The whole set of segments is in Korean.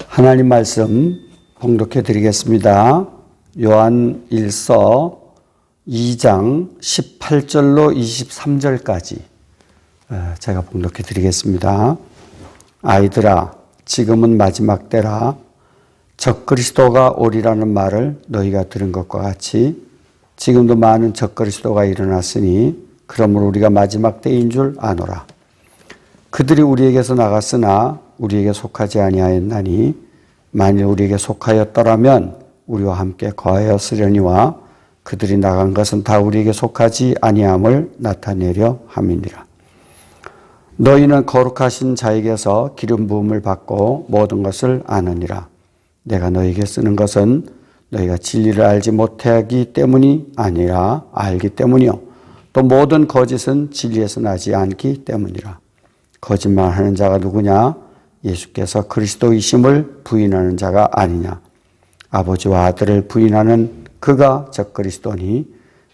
하나님 말씀 봉독해 드리겠습니다. 요한 1서 2장 18절로 23절까지 제가 봉독해 드리겠습니다. 아이들아, 지금은 마지막 때라. 적그리스도가 오리라는 말을 너희가 들은 것과 같이 지금도 많은 적그리스도가 일어났으니 그러므로 우리가 마지막 때인 줄 아노라. 그들이 우리에게서 나갔으나 우리에게 속하지 아니하였나니 만일 우리에게 속하였더라면 우리와 함께 거하였으려니와 그들이 나간 것은 다 우리에게 속하지 아니함을 나타내려 함이니라. 너희는 거룩하신 자에게서 기름 부음을 받고 모든 것을 아느니라. 내가 너희에게 쓰는 것은 너희가 진리를 알지 못하기 때문이 아니라 알기 때문이요 또 모든 거짓은 진리에서 나지 않기 때문이라. 거짓말하는 자가 누구냐? 예수께서 그리스도이심을 부인하는 자가 아니냐. 아버지와 아들을 부인하는 그가 적그리스도니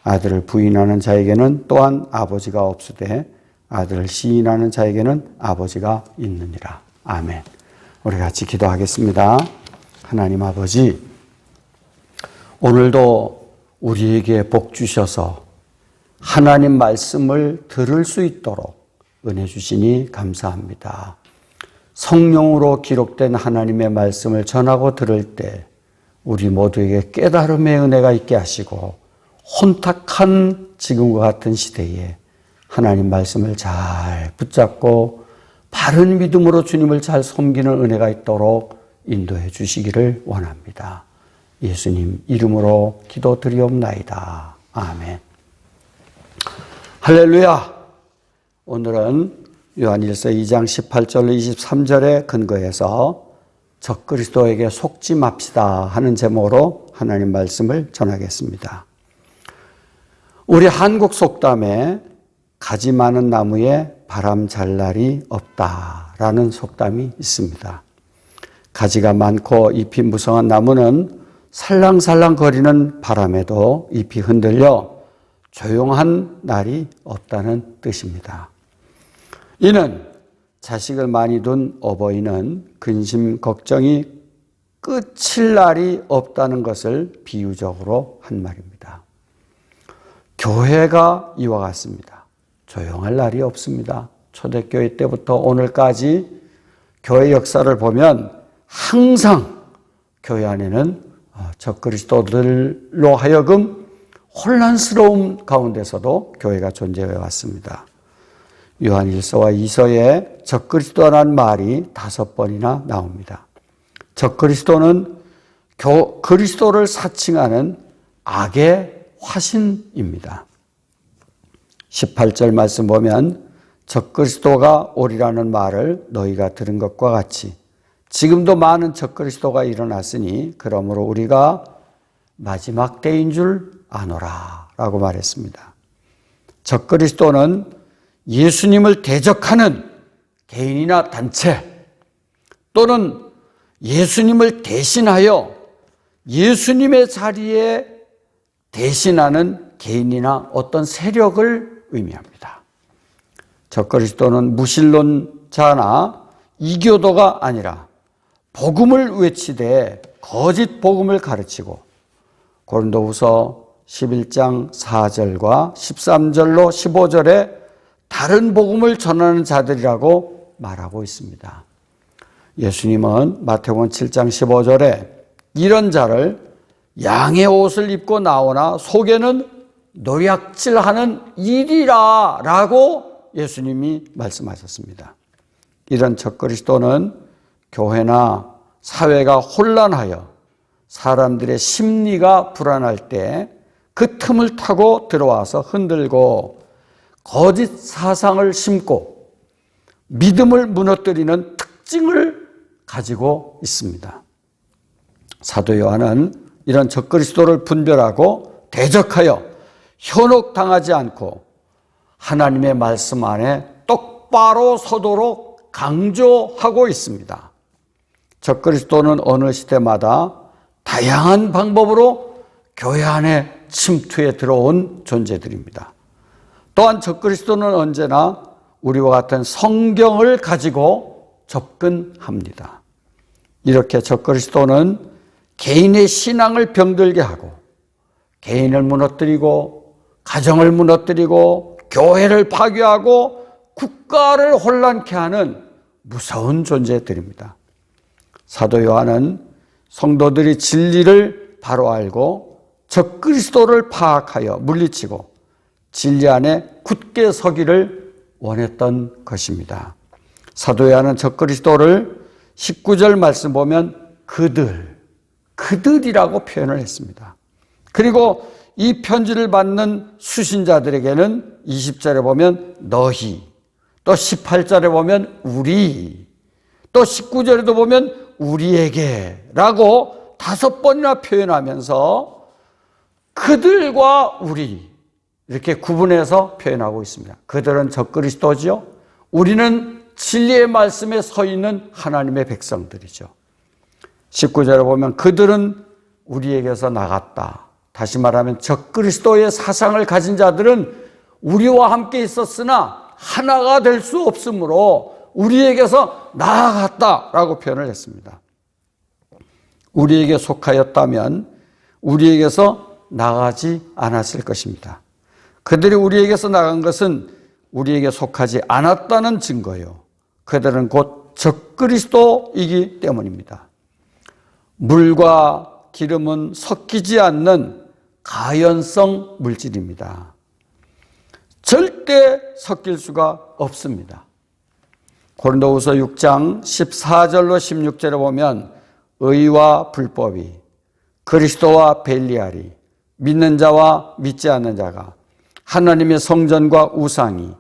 아들을 부인하는 자에게는 또한 아버지가 없으되 아들을 시인하는 자에게는 아버지가 있느니라. 아멘. 우리 같이 기도하겠습니다. 하나님 아버지, 오늘도 우리에게 복 주셔서 하나님 말씀을 들을 수 있도록 은혜 주시니 감사합니다. 성령으로 기록된 하나님의 말씀을 전하고 들을 때 우리 모두에게 깨달음의 은혜가 있게 하시고 혼탁한 지금과 같은 시대에 하나님 말씀을 잘 붙잡고 바른 믿음으로 주님을 잘 섬기는 은혜가 있도록 인도해 주시기를 원합니다. 예수님 이름으로 기도드리옵나이다. 아멘. 할렐루야. 오늘은 요한일서 2장 18절로 23절에 근거해서 적그리스도에게 속지 맙시다 하는 제목으로 하나님 말씀을 전하겠습니다. 우리 한국 속담에 가지 많은 나무에 바람 잘 날이 없다라는 속담이 있습니다. 가지가 많고 잎이 무성한 나무는 살랑살랑 거리는 바람에도 잎이 흔들려 조용한 날이 없다는 뜻입니다. 이는 자식을 많이 둔 어버이는 근심 걱정이 끝일 날이 없다는 것을 비유적으로 한 말입니다. 교회가 이와 같습니다. 조용할 날이 없습니다. 초대교회 때부터 오늘까지 교회 역사를 보면 항상 교회 안에는 적그리스도들로 하여금 혼란스러움 가운데서도 교회가 존재해 왔습니다. 요한 1서와 2서에 적그리스도라는 말이 5번이나 나옵니다. 적그리스도는 그리스도를 사칭하는 악의 화신입니다. 18절 말씀 보면 적그리스도가 오리라는 말을 너희가 들은 것과 같이 지금도 많은 적그리스도가 일어났으니 그러므로 우리가 마지막 때인 줄 아노라 라고 말했습니다. 적그리스도는 예수님을 대적하는 개인이나 단체 또는 예수님을 대신하여 예수님의 자리에 대신하는 개인이나 어떤 세력을 의미합니다. 적그리스도는 무신론자나 이교도가 아니라 복음을 외치되 거짓 복음을 가르치고 고린도후서 11장 4절과 13절로 15절에 다른 복음을 전하는 자들이라고 말하고 있습니다. 예수님은 마태복음 7장 15절에 이런 자를 양의 옷을 입고 나오나 속에는 노략질하는 일이라 라고 예수님이 말씀하셨습니다. 이런 적그리스도는 교회나 사회가 혼란하여 사람들의 심리가 불안할 때 그 틈을 타고 들어와서 흔들고 거짓 사상을 심고 믿음을 무너뜨리는 특징을 가지고 있습니다. 사도 요한은 이런 적그리스도를 분별하고 대적하여 현혹당하지 않고 하나님의 말씀 안에 똑바로 서도록 강조하고 있습니다. 적그리스도는 어느 시대마다 다양한 방법으로 교회 안에 침투해 들어온 존재들입니다. 또한 적그리스도는 언제나 우리와 같은 성경을 가지고 접근합니다. 이렇게 적그리스도는 개인의 신앙을 병들게 하고 개인을 무너뜨리고 가정을 무너뜨리고 교회를 파괴하고 국가를 혼란케 하는 무서운 존재들입니다. 사도 요한은 성도들이 진리를 바로 알고 적그리스도를 파악하여 물리치고 진리 안에 굳게 서기를 원했던 것입니다. 사도 요한은 적그리스도를 19절 말씀 보면 그들이라고 표현을 했습니다. 그리고 이 편지를 받는 수신자들에게는 20절에 보면 너희, 또 18절에 보면 우리, 또 19절에도 보면 우리에게 라고 5번이나 표현하면서 그들과 우리 이렇게 구분해서 표현하고 있습니다. 그들은 적그리스도죠. 우리는 진리의 말씀에 서 있는 하나님의 백성들이죠. 19절에 보면 그들은 우리에게서 나갔다. 다시 말하면 적그리스도의 사상을 가진 자들은 우리와 함께 있었으나 하나가 될 수 없으므로 우리에게서 나아갔다라고 표현을 했습니다. 우리에게 속하였다면 우리에게서 나가지 않았을 것입니다. 그들이 우리에게서 나간 것은 우리에게 속하지 않았다는 증거예요. 그들은 곧 적그리스도이기 때문입니다. 물과 기름은 섞이지 않는 가연성 물질입니다. 절대 섞일 수가 없습니다. 고린도후서 6장 14절로 16절에 보면 의와 불법이 그리스도와 벨리알이 믿는 자와 믿지 않는 자가 하나님의 성전과 우상이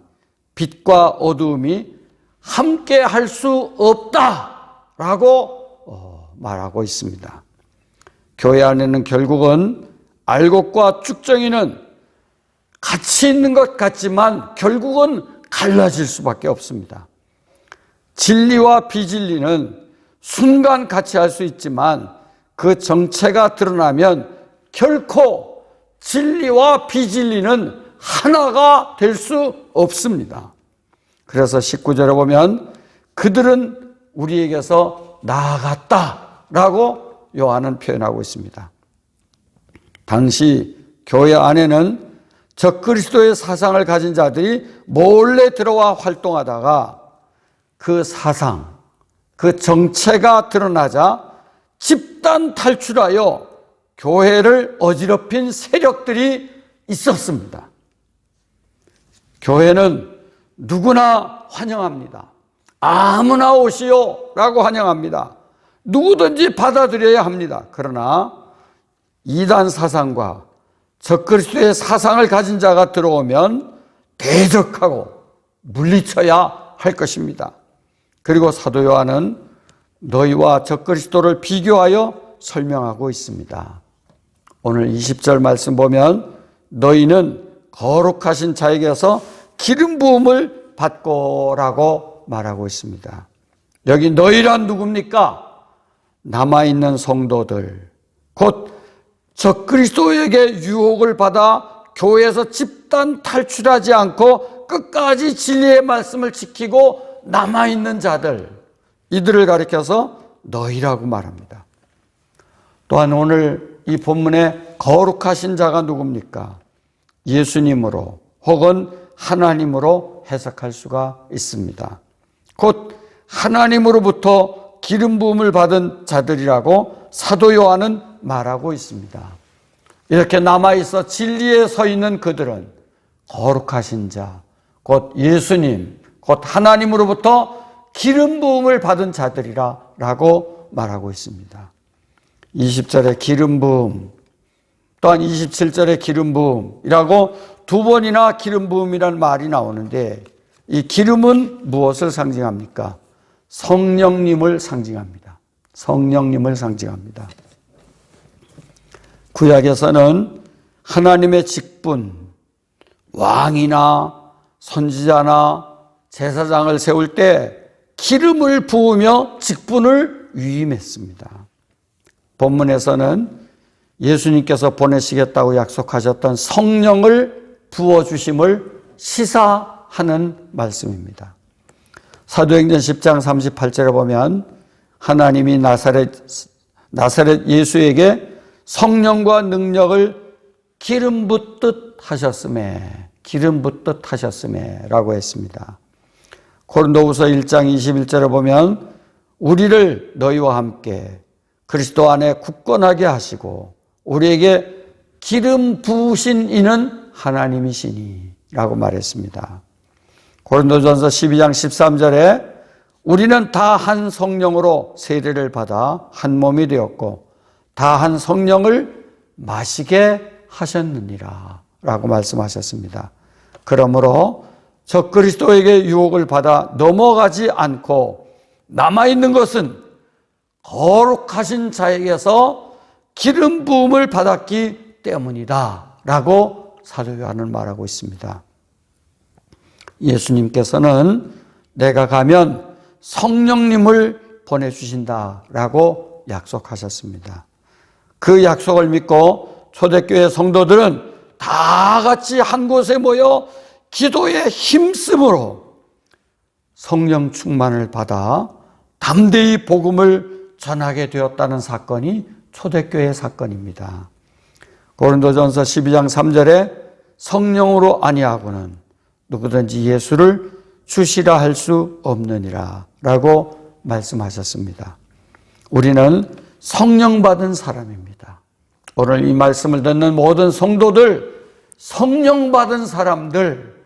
빛과 어두움이 함께 할 수 없다라고 말하고 있습니다. 교회 안에는 결국은 알곡과 쭉정이는 같이 있는 것 같지만 결국은 갈라질 수밖에 없습니다. 진리와 비진리는 순간 같이 할 수 있지만 그 정체가 드러나면 결코 진리와 비진리는 하나가 될 수 없습니다. 그래서 19절에 보면 그들은 우리에게서 나아갔다라고 요한은 표현하고 있습니다. 당시 교회 안에는 적그리스도의 사상을 가진 자들이 몰래 들어와 활동하다가 그 사상, 그 정체가 드러나자 집단 탈출하여 교회를 어지럽힌 세력들이 있었습니다. 교회는 누구나 환영합니다. 아무나 오시오 라고 환영합니다. 누구든지 받아들여야 합니다. 그러나 이단 사상과 적그리스도의 사상을 가진 자가 들어오면 대적하고 물리쳐야 할 것입니다. 그리고 사도 요한은 너희와 적그리스도를 비교하여 설명하고 있습니다. 오늘 20절 말씀 보면 너희는 거룩하신 자에게서 기름 부음을 받고라고 말하고 있습니다. 여기 너희란 누굽니까? 남아있는 성도들, 곧 적그리스도에게 유혹을 받아 교회에서 집단 탈출하지 않고 끝까지 진리의 말씀을 지키고 남아있는 자들, 이들을 가리켜서 너희라고 말합니다. 또한 오늘 이 본문에 거룩하신 자가 누굽니까? 예수님으로 혹은 하나님으로 해석할 수가 있습니다. 곧 하나님으로부터 기름 부음을 받은 자들이라고 사도 요한은 말하고 있습니다. 이렇게 남아있어 진리에 서 있는 그들은 거룩하신 자, 곧 예수님, 곧 하나님으로부터 기름 부음을 받은 자들이라고 말하고 있습니다. 20절에 기름 부음, 또한 27절에 기름 부음이라고 두 번이나 기름 부음이라는 말이 나오는데 이 기름은 무엇을 상징합니까? 성령님을 상징합니다. 성령님을 상징합니다. 구약에서는 하나님의 직분, 왕이나 선지자나 제사장을 세울 때 기름을 부으며 직분을 위임했습니다. 본문에서는 예수님께서 보내시겠다고 약속하셨던 성령을 부어주심을 시사하는 말씀입니다. 사도행전 10장 38절에 보면 하나님이 나사렛 예수에게 성령과 능력을 기름 붓듯 하셨음에 라고 했습니다. 고린도후서 1장 21절에 보면 우리를 너희와 함께 그리스도 안에 굳건하게 하시고 우리에게 기름 부으신 이는 하나님이시니 라고 말했습니다. 고린도전서 12장 13절에 우리는 다 한 성령으로 세례를 받아 한 몸이 되었고 다 한 성령을 마시게 하셨느니라 라고 말씀하셨습니다. 그러므로 저 그리스도에게 유혹을 받아 넘어가지 않고 남아있는 것은 거룩하신 자에게서 기름 부음을 받았기 때문이다 라고 사도 요한은 말하고 있습니다. 예수님께서는 내가 가면 성령님을 보내주신다 라고 약속하셨습니다. 그 약속을 믿고 초대교회 성도들은 다 같이 한 곳에 모여 기도에 힘쓰므로 성령 충만을 받아 담대히 복음을 전하게 되었다는 사건이 초대교회 사건입니다. 고린도전서 12장 3절에 성령으로 아니하고는 누구든지 예수를 주시라 할 수 없느니라 라고 말씀하셨습니다. 우리는 성령 받은 사람입니다. 오늘 이 말씀을 듣는 모든 성도들, 성령 받은 사람들,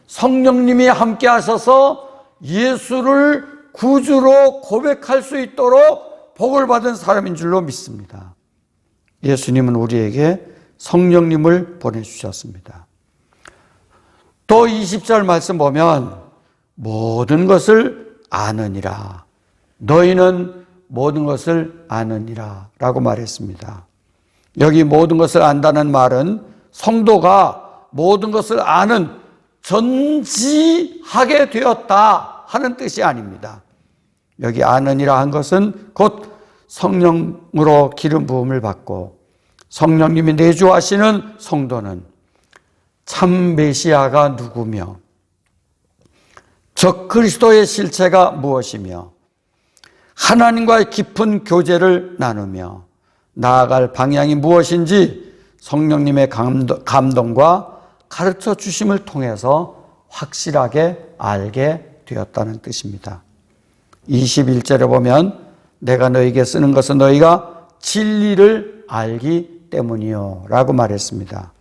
성령님이 함께 하셔서 예수를 구주로 고백할 수 있도록 복을 받은 사람인 줄로 믿습니다. 예수님은 우리에게 성령님을 보내주셨습니다. 또 20절 말씀 보면 모든 것을 아느니라. 너희는 모든 것을 아느니라 라고 말했습니다. 여기 모든 것을 안다는 말은 성도가 모든 것을 아는 전지하게 되었다 하는 뜻이 아닙니다. 여기 아느니라 한 것은 곧 성령으로 기름 부음을 받고 성령님이 내주하시는 성도는 참 메시아가 누구며 적 그리스도의 실체가 무엇이며 하나님과의 깊은 교제를 나누며 나아갈 방향이 무엇인지 성령님의 감동과 가르쳐 주심을 통해서 확실하게 알게 되었다는 뜻입니다. 21절에 보면 내가 너에게 쓰는 것은 너희가 진리를 알기 때문이요 라고 말했습니다.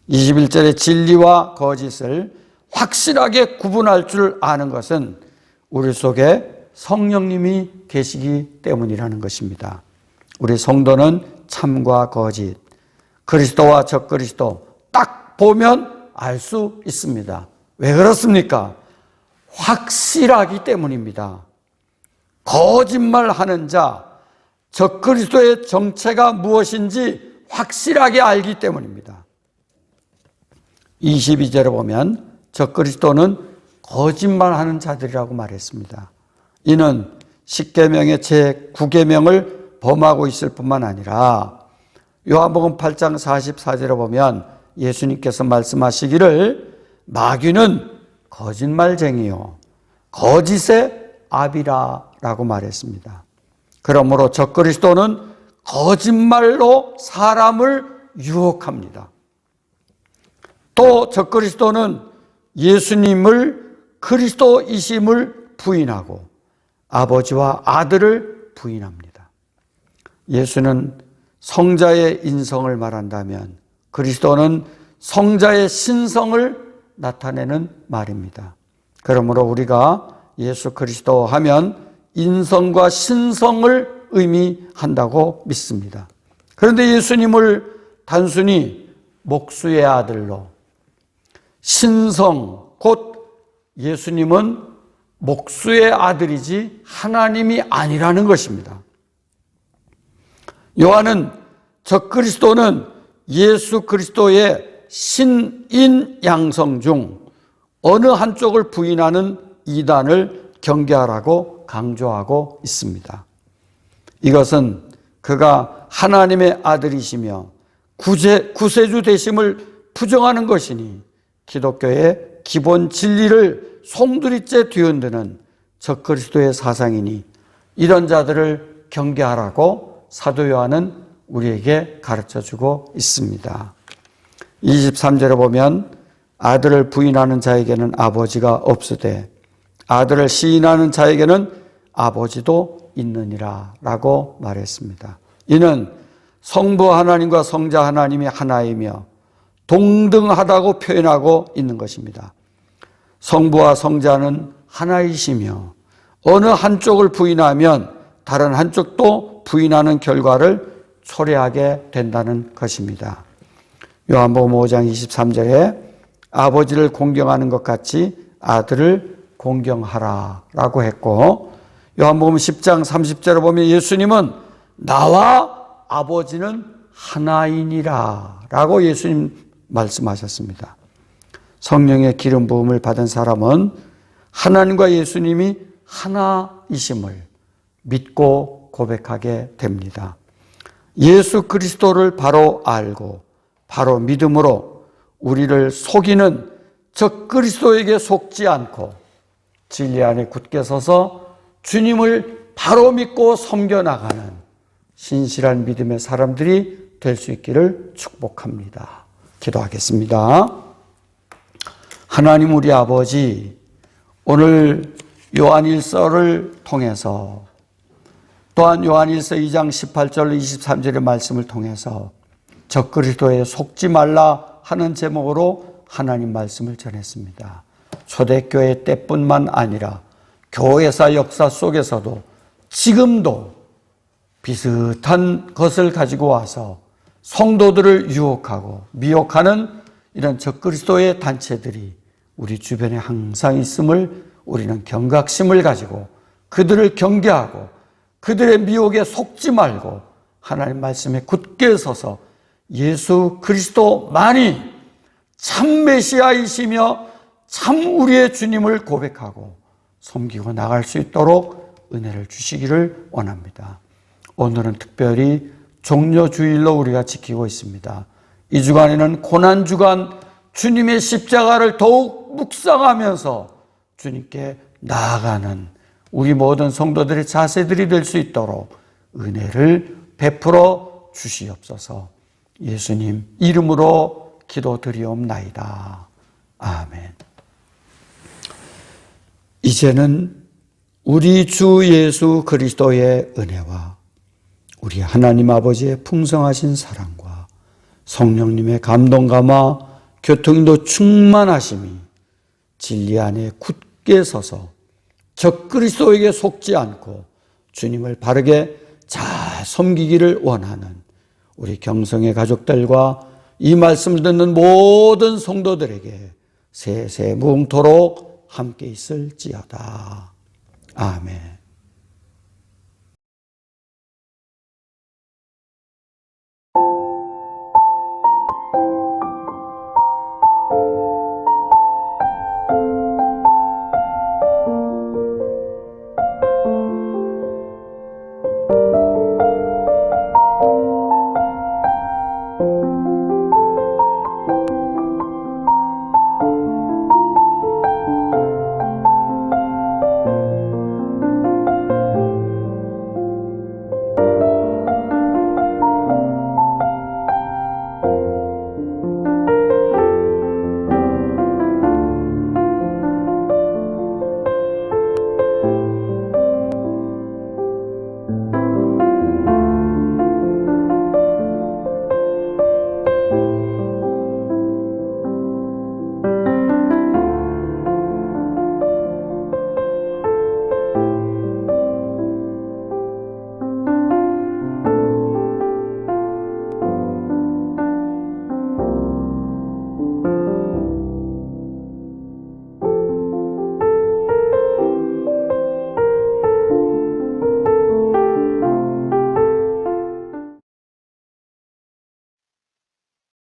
21절에 진리와 거짓을 확실하게 구분할 줄 아는 것은 우리 속에 성령님이 계시기 때문이라는 것입니다. 우리 성도는 참과 거짓, 그리스도와 적그리스도 딱 보면 알 수 있습니다. 왜 그렇습니까? 확실하기 때문입니다. 거짓말하는 자, 적그리스도의 정체가 무엇인지 확실하게 알기 때문입니다. 22절에 보면 적그리스도는 거짓말하는 자들이라고 말했습니다. 이는 십계명의 제9계명을 범하고 있을 뿐만 아니라 요한복음 8장 44절에 보면 예수님께서 말씀하시기를 마귀는 거짓말쟁이요 거짓의 아비라 라고 말했습니다. 그러므로 적그리스도는 거짓말로 사람을 유혹합니다. 또 적그리스도는 예수님을 그리스도이심을 부인하고 아버지와 아들을 부인합니다. 예수는 성자의 인성을 말한다면 그리스도는 성자의 신성을 나타내는 말입니다. 그러므로 우리가 예수 그리스도 하면 인성과 신성을 의미한다고 믿습니다. 그런데 예수님을 단순히 목수의 아들로 신성, 곧 예수님은 목수의 아들이지 하나님이 아니라는 것입니다. 요한은 적그리스도는 예수 그리스도의 신인 양성 중 어느 한쪽을 부인하는 이단을 경계하라고 강조하고 있습니다. 이것은 그가 하나님의 아들이시며 구세주 되심을 부정하는 것이니 기독교의 기본 진리를 송두리째 뒤흔드는 적그리스도의 사상이니 이런 자들을 경계하라고 사도 요한은 우리에게 가르쳐주고 있습니다. 23절에 보면 아들을 부인하는 자에게는 아버지가 없으되 아들을 시인하는 자에게는 아버지도 있느니라 라고 말했습니다. 이는 성부 하나님과 성자 하나님이 하나이며 동등하다고 표현하고 있는 것입니다. 성부와 성자는 하나이시며 어느 한쪽을 부인하면 다른 한쪽도 부인하는 결과를 초래하게 된다는 것입니다. 요한복음 5장 23절에 아버지를 공경하는 것 같이 아들을 공경하라 라고 했고, 요한복음 10장 30절에 보면 예수님은 나와 아버지는 하나이니라 라고 예수님 말씀하셨습니다. 성령의 기름 부음을 받은 사람은 하나님과 예수님이 하나이심을 믿고 고백하게 됩니다. 예수 그리스도를 바로 알고 바로 믿음으로 우리를 속이는 적그리스도에게 속지 않고 진리 안에 굳게 서서 주님을 바로 믿고 섬겨나가는 신실한 믿음의 사람들이 될 수 있기를 축복합니다. 기도하겠습니다. 하나님 우리 아버지, 오늘 요한일서를 통해서 또한 요한일서 2장 18절 23절의 말씀을 통해서 적그리스도에 속지 말라 하는 제목으로 하나님 말씀을 전했습니다. 초대교회 때뿐만 아니라 교회사 역사 속에서도 지금도 비슷한 것을 가지고 와서 성도들을 유혹하고 미혹하는 이런 적그리스도의 단체들이 우리 주변에 항상 있음을 우리는 경각심을 가지고 그들을 경계하고 그들의 미혹에 속지 말고 하나님 말씀에 굳게 서서 예수 그리스도만이 참 메시아이시며 참 우리의 주님을 고백하고 섬기고 나갈 수 있도록 은혜를 주시기를 원합니다. 오늘은 특별히 종려주일로 우리가 지키고 있습니다. 이 주간에는 고난주간 주님의 십자가를 더욱 묵상하면서 주님께 나아가는 우리 모든 성도들의 자세들이 될 수 있도록 은혜를 베풀어 주시옵소서. 예수님 이름으로 기도드리옵나이다. 아멘. 이제는 우리 주 예수 그리스도의 은혜와 우리 하나님 아버지의 풍성하신 사랑과 성령님의 감동감화 교통도 충만하심이 진리 안에 굳게 서서 적그리스도에게 속지 않고 주님을 바르게 잘 섬기기를 원하는 우리 경성의 가족들과 이 말씀을 듣는 모든 성도들에게 세세 무궁토록 함께 있을지어다. 아멘.